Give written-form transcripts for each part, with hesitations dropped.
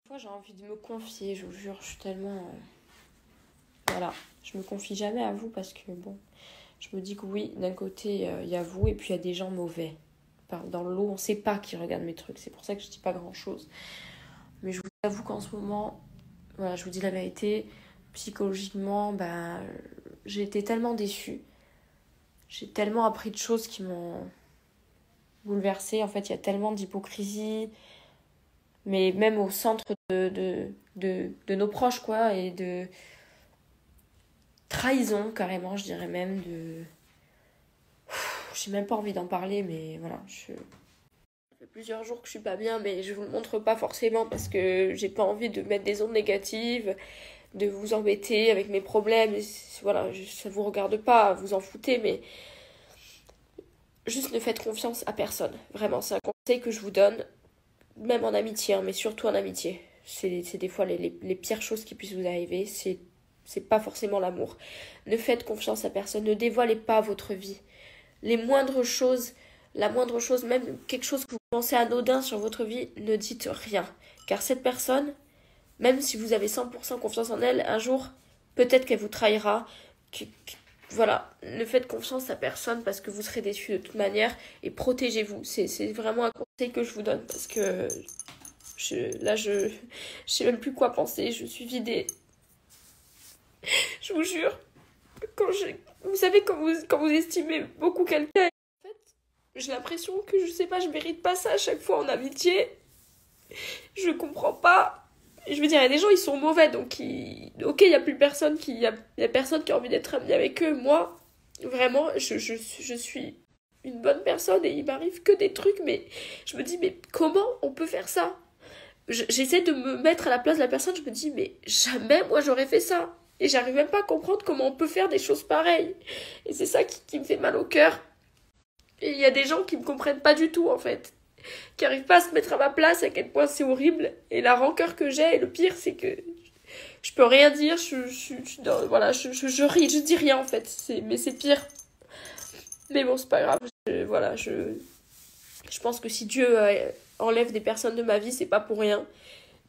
Moi, j'ai envie de me confier, je vous jure, je suis tellement... Voilà, je me confie jamais à vous parce que, bon, je me dis que oui, d'un côté, il y a vous et puis il y a des gens mauvais. Dans le lot, on sait pas qui regarde mes trucs, c'est pour ça que je dis pas grand-chose. Mais je vous avoue qu'en ce moment, voilà, je vous dis la vérité, psychologiquement, j'ai été tellement déçue. J'ai tellement appris de choses qui m'ont bouleversée. En fait, il y a tellement d'hypocrisie, mais même au centre de nos proches, quoi, et de trahison, carrément, je dirais même, de... J'ai même pas envie d'en parler, mais voilà, Ça fait plusieurs jours que je suis pas bien, mais je vous le montre pas forcément parce que j'ai pas envie de mettre des ondes négatives, de vous embêter avec mes problèmes. Voilà, ça vous regarde pas, vous en foutez, mais juste ne faites confiance à personne. Vraiment, c'est un conseil que je vous donne, même en amitié, hein, mais surtout en amitié. C'est des fois les pires choses qui puissent vous arriver, c'est pas forcément l'amour. Ne faites confiance à personne, ne dévoilez pas votre vie. Les moindres choses, la moindre chose, même quelque chose que vous pensez anodin sur votre vie, ne dites rien. Car cette personne, même si vous avez 100% confiance en elle, un jour, peut-être qu'elle vous trahira. Voilà, ne faites confiance à personne parce que vous serez déçus de toute manière et protégez-vous. C'est vraiment un conseil que je vous donne parce que je sais même plus quoi penser, je suis vidée. Je vous jure, vous savez, quand vous estimez beaucoup quelqu'un, en fait, j'ai l'impression que, je sais pas, je mérite pas ça à chaque fois en amitié. Je comprends pas. Je veux dire, il y a des gens, ils sont mauvais, donc ok, il y a plus personne qui... Il y a personne qui a envie d'être ami avec eux. Moi, vraiment, je suis une bonne personne et il m'arrive que des trucs, mais je me dis, mais comment on peut faire ça? J'essaie de me mettre à la place de la personne, je me dis, mais jamais moi j'aurais fait ça. Et j'arrive même pas à comprendre comment on peut faire des choses pareilles. Et c'est ça qui me fait mal au cœur. Et il y a des gens qui me comprennent pas du tout, en fait. Qui arrivent pas à se mettre à ma place, à quel point c'est horrible. Et la rancœur que j'ai, et le pire, c'est que je peux rien dire, voilà, je ris, je dis rien, en fait. Mais c'est pire. Mais bon, c'est pas grave. Voilà, je pense que si Dieu enlève des personnes de ma vie, c'est pas pour rien.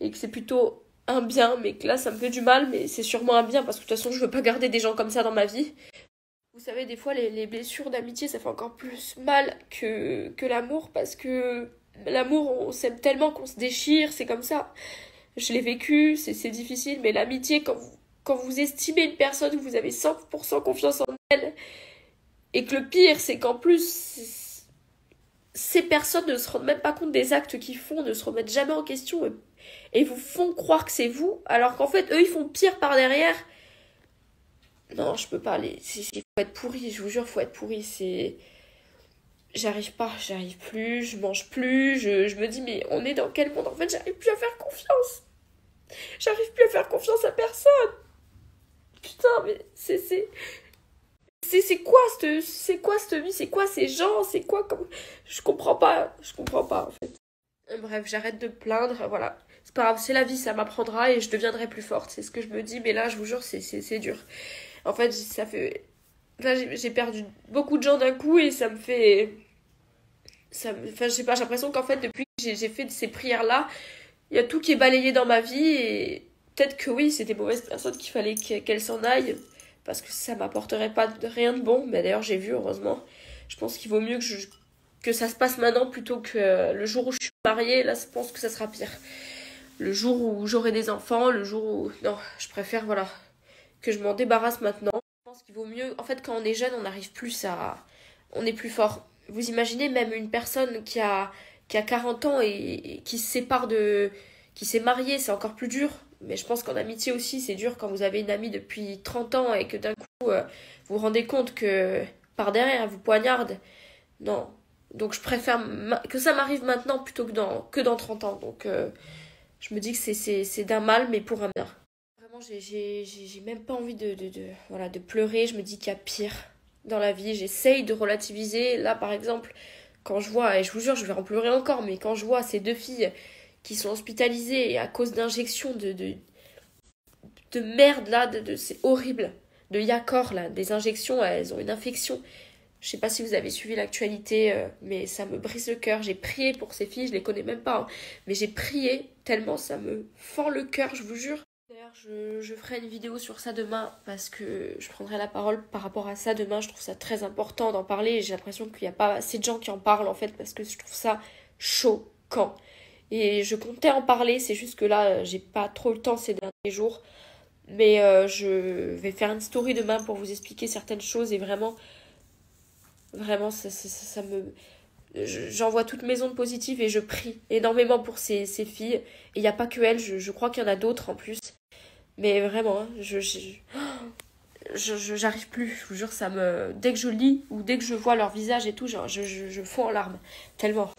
Et que c'est plutôt un bien, mais que là, ça me fait du mal, mais c'est sûrement un bien, parce que de toute façon, je veux pas garder des gens comme ça dans ma vie. Vous savez, des fois, les blessures d'amitié, ça fait encore plus mal que l'amour, parce que l'amour, on s'aime tellement qu'on se déchire, c'est comme ça. Je l'ai vécu, c'est difficile, mais l'amitié, quand vous estimez une personne, vous avez 100% confiance en elle, et que le pire, c'est qu'en plus, ces personnes ne se rendent même pas compte des actes qu'ils font, ne se remettent jamais en question, et vous font croire que c'est vous, alors qu'en fait, eux, ils font pire par derrière. Non, je peux pas aller. Faut être pourri, je vous jure, faut être pourri. J'arrive pas, j'arrive plus, je mange plus, je me dis, mais on est dans quel monde? En fait, j'arrive plus à faire confiance. J'arrive plus à faire confiance à personne. Putain, mais c'est quoi cette vie? C'est quoi ces gens? C'est quoi comme... je comprends pas, en fait. Bref, j'arrête de me plaindre, voilà. C'est pas grave, c'est la vie, ça m'apprendra et je deviendrai plus forte. C'est ce que je me dis, mais là, je vous jure, c'est dur. En fait, ça fait... Là, j'ai perdu beaucoup de gens d'un coup et ça me fait... Enfin, je sais pas, j'ai l'impression qu'en fait, depuis que j'ai fait ces prières-là, il y a tout qui est balayé dans ma vie et peut-être que oui, c'est des mauvaises personnes qu'il fallait qu'elles s'en aillent parce que ça m'apporterait pas rien de bon. Mais d'ailleurs, j'ai vu, heureusement. Je pense qu'il vaut mieux que ça se passe maintenant plutôt que le jour où je suis mariée. Là, je pense que ça sera pire. Le jour où j'aurai des enfants, le jour où... Non, je préfère, voilà, que je m'en débarrasse maintenant. Je pense qu'il vaut mieux... En fait, quand on est jeune, on n'arrive plus à... On est plus fort. Vous imaginez même une personne qui a 40 ans et qui se sépare de... qui s'est mariée, c'est encore plus dur. Mais je pense qu'en amitié aussi, c'est dur quand vous avez une amie depuis 30 ans et que d'un coup, vous vous rendez compte que par derrière, elle vous poignarde. Non. Donc je préfère que ça m'arrive maintenant plutôt que dans 30 ans. Donc je me dis que c'est d'un mal, mais pour un bien. Vraiment, j'ai même pas envie voilà, de pleurer. Je me dis qu'il y a pire dans la vie. J'essaye de relativiser. Là, par exemple, quand je vois, et je vous jure, je vais en pleurer encore, mais quand je vois ces deux filles qui sont hospitalisées à cause d'injections de merde, là, c'est horrible. De Yakor, là, des injections, elles ont une infection. Je sais pas si vous avez suivi l'actualité, mais ça me brise le cœur. J'ai prié pour ces filles, je les connais même pas, hein, mais j'ai prié tellement ça me fend le cœur, je vous jure. D'ailleurs, je ferai une vidéo sur ça demain parce que je prendrai la parole par rapport à ça demain. Je trouve ça très important d'en parler et j'ai l'impression qu'il n'y a pas assez de gens qui en parlent en fait parce que je trouve ça choquant. Et je comptais en parler, c'est juste que là, j'ai pas trop le temps ces derniers jours. Mais je vais faire une story demain pour vous expliquer certaines choses et vraiment, vraiment, ça me... J'envoie toutes mes ondes positives et je prie énormément pour ces filles. Et il n'y a pas que elles, je crois qu'il y en a d'autres en plus. Mais vraiment, hein, j'arrive plus. Je vous jure, ça me... Dès que je lis ou dès que je vois leur visage et tout, je fonds en larmes. Tellement.